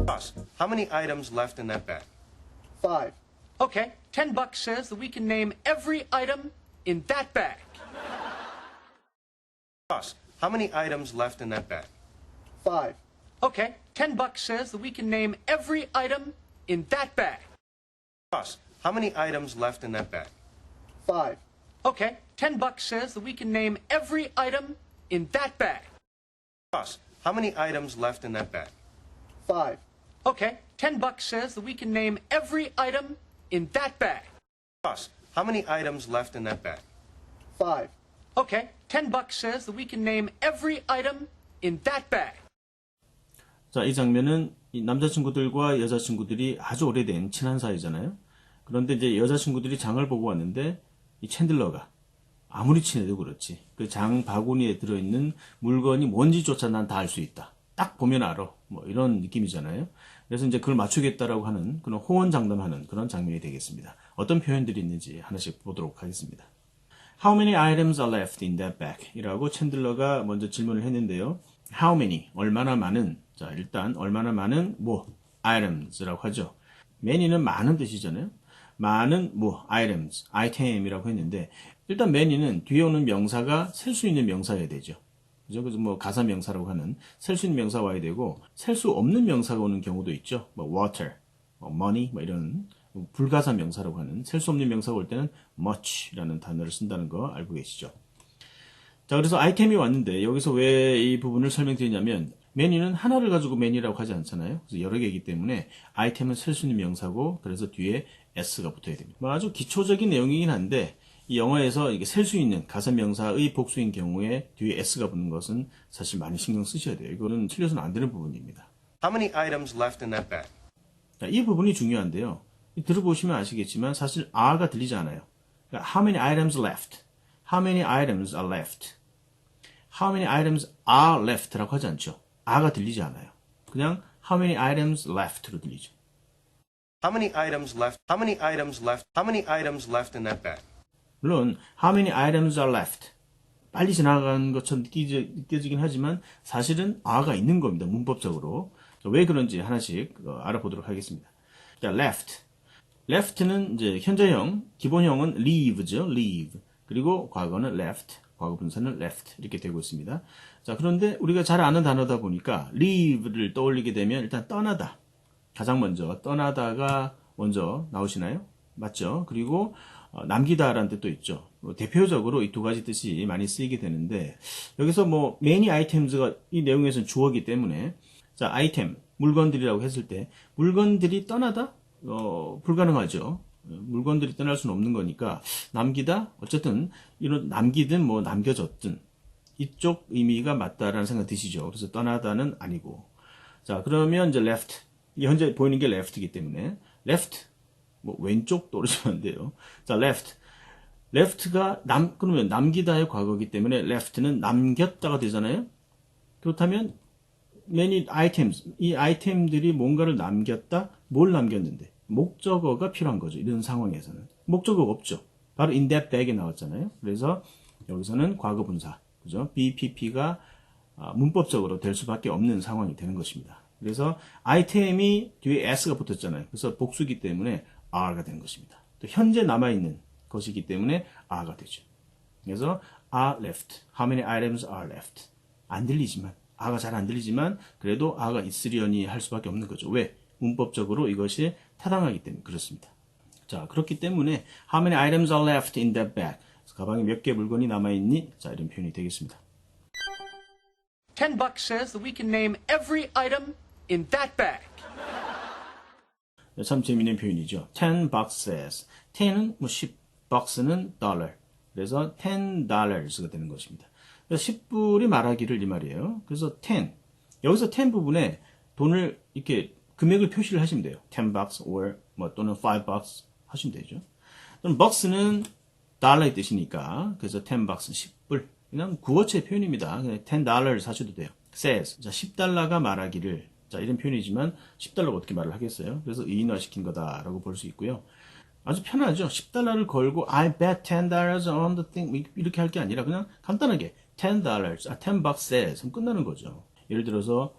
Boss, how many items left in that bag? 5. Okay, $10 says that we can name every item in that bag. Boss, how many items left in that bag? 5. Okay, $10 says that we can name every item in that bag. Boss, how many items left in that bag? 5. Okay, $10 says that we can name every item in that bag. Boss, how many items left in that bag? 5. Okay, $10 says that we can name every item in that bag. Boss, how many items left in that bag? 5. Okay, $10 says that we can name every item in that bag. 자, 이 장면은 이 남자친구들과 여자친구들이 아주 오래된 친한 사이잖아요. 그런데 이제 여자친구들이 장을 보고 왔는데 이 챈들러가 아무리 친해도 그렇지 그 장 바구니에 들어있는 물건이 뭔지조차 난 다 알 수 있다. 딱 보면 알아. 뭐 이런 느낌이잖아요. 그래서 이제 그걸 맞추겠다라고 하는 그런 호언장담하는 그런 장면이 되겠습니다. 어떤 표현들이 있는지 하나씩 보도록 하겠습니다. How many items are left in that bag? 이라고 챈들러가 먼저 질문을 했는데요. How many? 얼마나 많은? 자, 일단 얼마나 많은 뭐 items라고 하죠. many는 많은 뜻이잖아요. 많은 뭐 items, item이라고 했는데 일단 many는 뒤에 오는 명사가 셀 수 있는 명사여야 되죠. 그죠? 그래서 뭐 가사명사라고 하는 셀 수 있는 명사가 와야 되고 셀 수 없는 명사가 오는 경우도 있죠. 뭐 water, 뭐 money 뭐 이런 불가사 명사라고 하는 셀 수 없는 명사가 올 때는 much라는 단어를 쓴다는 거 알고 계시죠? 자, 그래서 아이템이 왔는데 여기서 왜 이 부분을 설명드리냐면 many는 하나를 가지고 many라고 하지 않잖아요. 그래서 여러 개이기 때문에 아이템은 셀 수 있는 명사고 그래서 뒤에 s가 붙어야 됩니다. 뭐 아주 기초적인 내용이긴 한데 이 영어에서 이게 셀 수 있는 가사명사의 복수인 경우에 뒤에 s가 붙는 것은 사실 많이 신경 쓰셔야 돼요. 이거는 틀려서는 안 되는 부분입니다. How many items left in that bag? 자, 이 부분이 중요한데요. 들어보시면 아시겠지만 사실 are가 들리지 않아요. 그러니까 how many items left? How many items are left? How many items are left라고 하지 않죠. are가 들리지 않아요. 그냥 how many items left로 들리죠. How many items left? How many items left? How many items left in that bag? 물론 how many items are left 빨리 지나간 것처럼 느껴지긴 하지만 사실은 are가 있는 겁니다. 문법적으로. 왜 그런지 하나씩 알아보도록 하겠습니다. 자, left는 이제 현재형, 기본형은 leave죠. leave. 그리고 과거는 left, 과거 분사는 left 이렇게 되고 있습니다. 자, 그런데 우리가 잘 아는 단어다 보니까 leave를 떠올리게 되면 일단 떠나다. 가장 먼저 떠나다가 먼저 나오시나요? 맞죠? 그리고 남기다라는 뜻도 있죠. 대표적으로 이 두 가지 뜻이 많이 쓰이게 되는데 여기서 뭐 many items가 이 내용에서는 주어이기 때문에 자, 아이템, 물건들이라고 했을 때 물건들이 떠나다? 불가능하죠. 물건들이 떠날 수는 없는 거니까 남기다? 어쨌든 이런 남기든 뭐 남겨졌든 이쪽 의미가 맞다라는 생각 드시죠. 그래서 떠나다는 아니고 자, 그러면 이제 left 현재 보이는 게 left이기 때문에 left 뭐 왼쪽 떠오르시면 안 돼요. 자, left가 그러면 남기다의 과거이기 때문에 left는 남겼다가 되잖아요. 그렇다면 many items 이 아이템들이 뭔가를 남겼다. 뭘 남겼는데 목적어가 필요한 거죠. 이런 상황에서는 목적어가 없죠. 바로 in that bag에 나왔잖아요. 그래서 여기서는 과거 분사 그죠? BPP가 문법적으로 될 수밖에 없는 상황이 되는 것입니다. 그래서 아이템이 뒤에 s가 붙었잖아요. 그래서 복수이기 때문에 are가 되는 것입니다. 또 현재 남아있는 것이기 때문에 are가 되죠. 그래서 are left. How many items are left? 안 들리지만 are가 잘 안 들리지만 그래도 are가 있으려니 할 수밖에 없는 거죠. 왜? 문법적으로 이것이 타당하기 때문에 그렇습니다. 자, 그렇기 때문에 how many items are left in that bag? 가방에 몇 개 물건이 남아있니? 자, 이런 표현이 되겠습니다. $10 says that we can name every item in that bag. 참 재미있는 표현이죠. $10 says. 10은 뭐 10, bucks는 dollar. 그래서 $10가 되는 것입니다. 그래서 10불이 말하기를 이 말이에요. 그래서 10. 여기서 10 부분에 돈을 이렇게 금액을 표시를 하시면 돼요. $10 or 뭐 또는 $5 하시면 되죠. 그럼 bucks는 달러의 뜻이니까 그래서 $10은 10불. 그냥 구어체 표현입니다. 그냥 $10 하셔도 돼요. says. 자, $10가 말하기를. 자, 이런 표현이지만 $10가 어떻게 말을 하겠어요? 그래서 의인화시킨 거다라고 볼 수 있고요. 아주 편하죠. $10를 걸고 I bet $10 on the thing 이렇게 할 게 아니라 그냥 간단하게 $10, $10 says 그럼 끝나는 거죠. 예를 들어서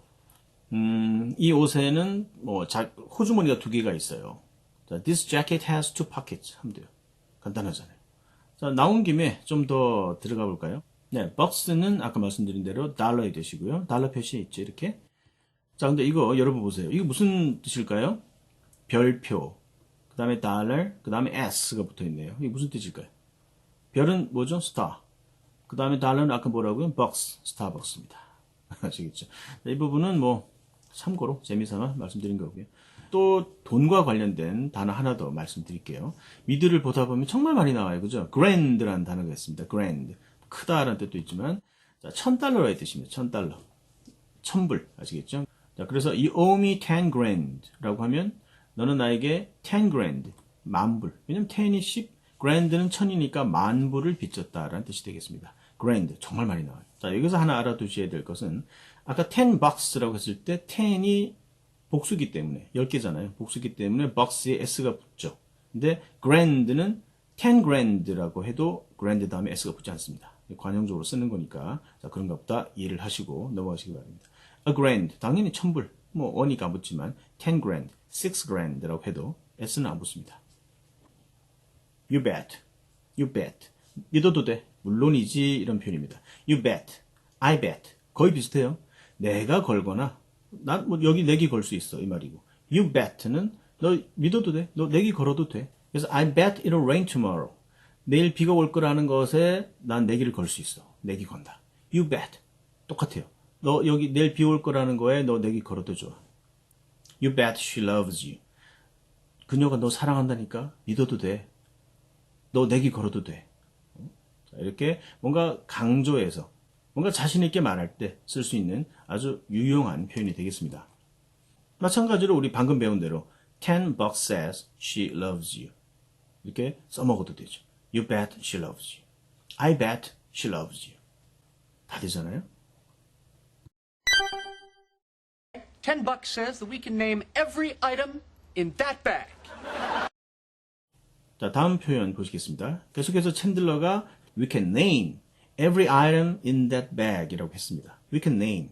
이 옷에는 뭐 호주머니가 2개가 있어요. 자, this jacket has 2 pockets 하면 돼요. 간단하잖아요. 자, 나온 김에 좀 더 들어가 볼까요? 네, box는 아까 말씀드린 대로 달러에 되시고요. 달러 표시 있죠, 이렇게. 자, 근데 이거 여러분 보세요. 이거 무슨 뜻일까요? 별표, 그 다음에 달러, 그 다음에 S가 붙어 있네요. 이게 무슨 뜻일까요? 별은 뭐죠? 스타. 그 다음에 달러는 아까 뭐라고요? box, 스타벅스입니다. 아시겠죠? 이 부분은 뭐 참고로 재미삼아 말씀드린 거고요. 또 돈과 관련된 단어 하나 더 말씀드릴게요. 미드를 보다 보면 정말 많이 나와요. 그죠? grand라는 단어가 있습니다. grand. 크다라는 뜻도 있지만, 자, $1,000라는 뜻입니다. $1,000. 1,000불. 아시겠죠? 자, 그래서 you owe me 10 grand 라고 하면, 너는 나에게 10 grand. 10,000불. 왜냐면 10이 10, grand는 1,000이니까 10,000불을 빚졌다라는 뜻이 되겠습니다. grand. 정말 많이 나와요. 자, 여기서 하나 알아두셔야 될 것은, 아까 10 bucks라고 했을 때 10이 복수기 때문에 10개잖아요. 복수기 때문에 box에 s가 붙죠. 근데 grand는 10 grand라고 해도 grand 다음에 s가 붙지 않습니다. 관용적으로 쓰는 거니까 자, 그런가 보다 이해를 하시고 넘어가시기 바랍니다. a grand 당연히 1,000불 뭐 원이가 안 붙지만 10 grand, 6 grand라고 해도 s는 안 붙습니다. You bet, you bet 믿어도 돼. 물론이지 이런 표현입니다. You bet, I bet 거의 비슷해요. 내가 걸거나 난 뭐 여기 내기 걸 수 있어 이 말이고 you bet는 너 믿어도 돼. 너 내기 걸어도 돼. 그래서 I bet it'll rain tomorrow. 내일 비가 올 거라는 것에 난 내기를 걸 수 있어. 내기 건다. You bet. 똑같아요. 너 여기 내일 비 올 거라는 거에 너 내기 걸어도 좋아. You bet she loves you. 그녀가 너 사랑한다니까 믿어도 돼. 너 내기 걸어도 돼. 자, 이렇게 뭔가 강조해서 뭔가 자신 있게 말할 때 쓸 수 있는 아주 유용한 표현이 되겠습니다. 마찬가지로 우리 방금 배운 대로 10 bucks says she loves you. 이렇게 써먹어도 되죠. You bet she loves you. I bet she loves you. 다 되잖아요? $10 says that we can name every item in that bag. 자, 다음 표현 보시겠습니다. 계속해서 챈들러가 we can name every item in that bag 이라고 했습니다. We can name.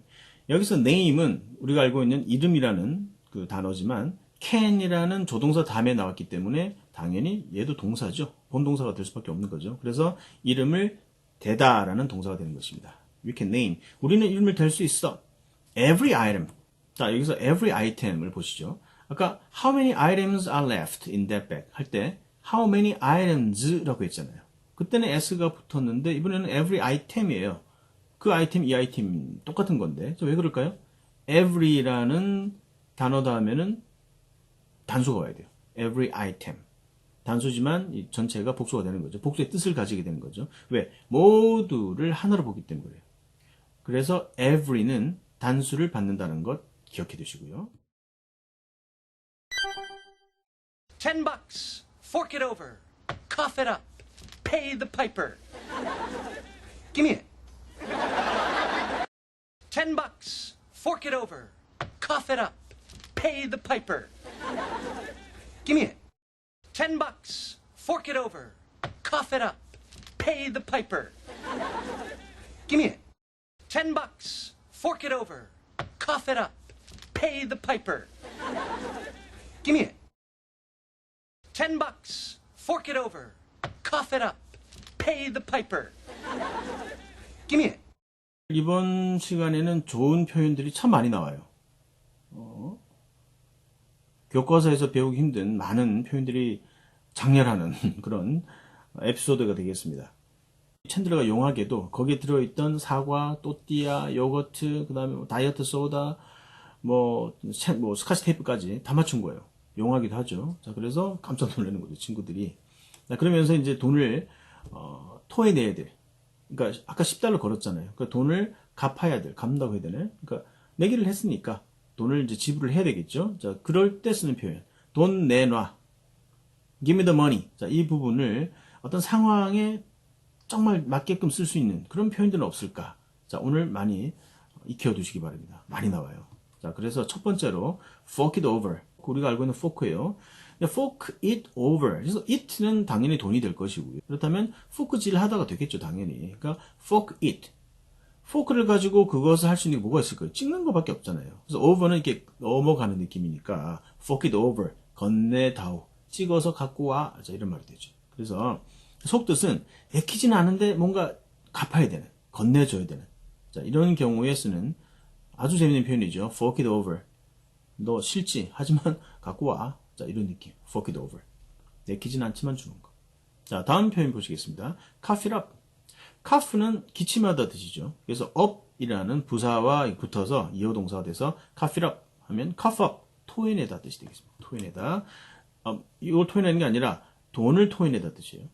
여기서 name은 우리가 알고 있는 이름이라는 그 단어지만 can이라는 조동사 다음에 나왔기 때문에 당연히 얘도 동사죠. 본동사가 될 수밖에 없는 거죠. 그래서 이름을 대다라는 동사가 되는 것입니다. We can name. 우리는 이름을 댈 수 있어. Every item. 자, 여기서 every item을 보시죠. 아까 how many items are left in that bag 할 때 how many items라고 했잖아요. 그때는 s가 붙었는데 이번에는 every item이에요. 그 아이템, 이 아이템 똑같은 건데 왜 그럴까요? every라는 단어 다음에는 단수가 와야 돼요. every item. 단수지만 이 전체가 복수가 되는 거죠. 복수의 뜻을 가지게 되는 거죠. 왜? 모두를 하나로 보기 때문에 그래요. 그래서 every는 단수를 받는다는 것 기억해 두시고요. $10. Fork it over. Cough it up. Pay the piper. Give me it. $10. Fork it over. Cough it up. Pay the piper. Give me it. $10. Fork it over. Cough it up. Pay the piper. Give me it. $10. Fork it over. Cough it up. Pay the piper. Give me it. $10. Fork it over. Cough it up. Pay the piper. Give me it. 이번 시간에는 좋은 표현들이 참 많이 나와요. 교과서에서 배우기 힘든 많은 표현들이 장렬하는 그런 에피소드가 되겠습니다. 챈들러가 용하게도 거기에 들어있던 사과, 또띠아, 요거트, 그 다음에 다이어트 소다, 뭐 스카치 테이프까지 다 맞춘 거예요. 용하기도 하죠. 자, 그래서 깜짝 놀라는 거죠, 친구들이. 자, 그러면서 이제 돈을, 토해내야 돼. 그러니까, 아까 $10 걸었잖아요. 그러니까 돈을 갚아야 돼. 갚는다고 해야 되네. 그러니까, 내기를 했으니까, 돈을 이제 지불을 해야 되겠죠. 자, 그럴 때 쓰는 표현. 돈 내놔. Give me the money. 자, 이 부분을 어떤 상황에 정말 맞게끔 쓸 수 있는 그런 표현들은 없을까? 자, 오늘 많이 익혀두시기 바랍니다. 많이 나와요. 자, 그래서 첫 번째로, fork it over. 우리가 알고 있는 fork예요. fork it over. 그래서 it는 당연히 돈이 될 것이고요. 그렇다면 fork질 하다가 되겠죠, 당연히. 그러니까 fork it. 포크를 가지고 그것을 할 수 있는 게 뭐가 있을까요? 찍는 것밖에 없잖아요. 그래서 over는 이렇게 넘어가는 느낌이니까 fork it over, 건네다오, 찍어서 갖고 와, 자, 이런 말이 되죠. 그래서 속뜻은 애키지는 않은데 뭔가 갚아야 되는, 건네줘야 되는, 자, 이런 경우에 쓰는 아주 재밌는 표현이죠. fork it over. 너 싫지? 하지만 갖고 와. 자, 이런 느낌. fork it over. 내키진 않지만 주는 거. 자, 다음 표현 보시겠습니다. cough it up. cough는 기침하다 뜻이죠. 그래서 up이라는 부사와 붙어서 이어동사가 돼서 cough it up 하면 cough up. 토해내다 뜻이 되겠습니다. 토해내다. 이걸 토해내는 게 아니라 돈을 토해내다 뜻이에요.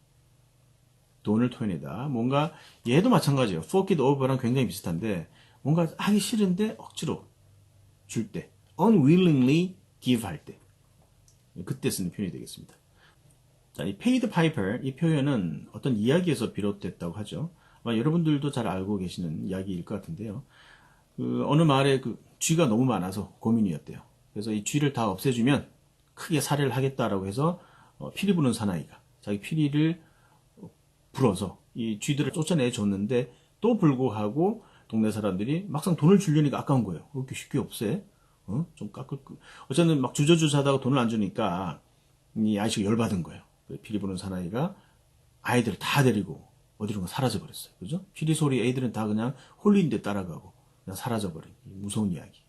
돈을 토해내다. 뭔가 얘도 마찬가지예요. fork it over랑 굉장히 비슷한데 뭔가 하기 싫은데 억지로 줄 때. unwillingly give 할 때. 그때 쓰는 표현이 되겠습니다. 자, 이 paid piper, 이 표현은 어떤 이야기에서 비롯됐다고 하죠. 아마 여러분들도 잘 알고 계시는 이야기일 것 같은데요. 어느 마을에 쥐가 너무 많아서 고민이었대요. 그래서 이 쥐를 다 없애주면 크게 살해를 하겠다라고 해서 피리 부는 사나이가 자기 피리를 불어서 이 쥐들을 쫓아내 줬는데 또 불구하고 동네 사람들이 막상 돈을 주려니까 아까운 거예요. 그렇게 쉽게 없애? 좀 깎을 어쨌든 막 주저주저 하다가 돈을 안 주니까 이 아저씨가 열받은 거예요. 피리 부는 사나이가 아이들을 다 데리고 어디론가 사라져 버렸어요. 그죠? 피리 소리 애들은 다 그냥 홀린 데 따라가고 그냥 사라져 버린 무서운 이야기.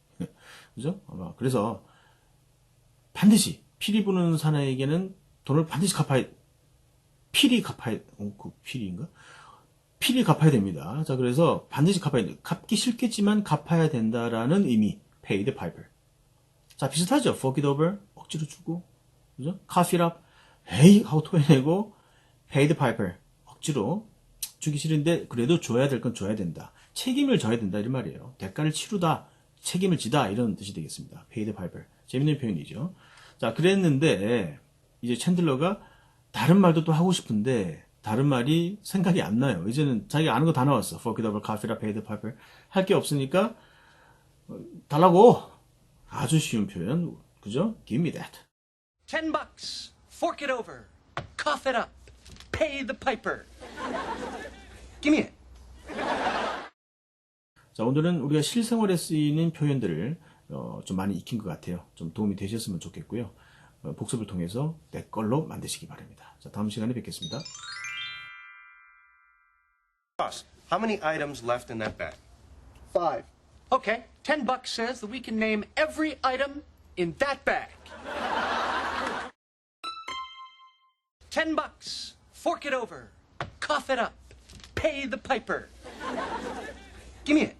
그죠? 아마 그래서 반드시 피리 부는 사나이에게는 돈을 반드시 갚아야 그 피리인가? 피리 갚아야 됩니다. 자, 그래서 반드시 갚아야 돼. 갚기 싫겠지만 갚아야 된다라는 의미. pay the piper. 자, 비슷하죠? fork it over. 억지로 주고. 그죠? cough it up. 에이! 하고 토해내고, pay the piper. 억지로 주기 싫은데, 그래도 줘야 될 건 줘야 된다. 책임을 져야 된다. 이런 말이에요. 대가를 치르다. 책임을 지다. 이런 뜻이 되겠습니다. pay the piper. 재밌는 표현이죠. 자, 그랬는데, 이제 챈들러가 다른 말도 또 하고 싶은데, 다른 말이 생각이 안 나요. 이제는 자기가 아는 거 다 나왔어. fork it over, cough it up, pay the piper. 할 게 없으니까, 달라고. 아주 쉬운 표현. 그죠? Give me that. $10. Fork it over. Cough it up. Pay the piper. Give me it. 자, 오늘은 우리가 실생활에 쓰이는 표현들을 좀 많이 익힌 것 같아요. 좀 도움이 되셨으면 좋겠고요. 복습을 통해서 내 걸로 만드시기 바랍니다. 자, 다음 시간에 뵙겠습니다. Boss, how many items left in that bag? 5, Okay, $10 says that we can name every item in that bag. $10. Fork it over. Cough it up. Pay the piper. Give me it.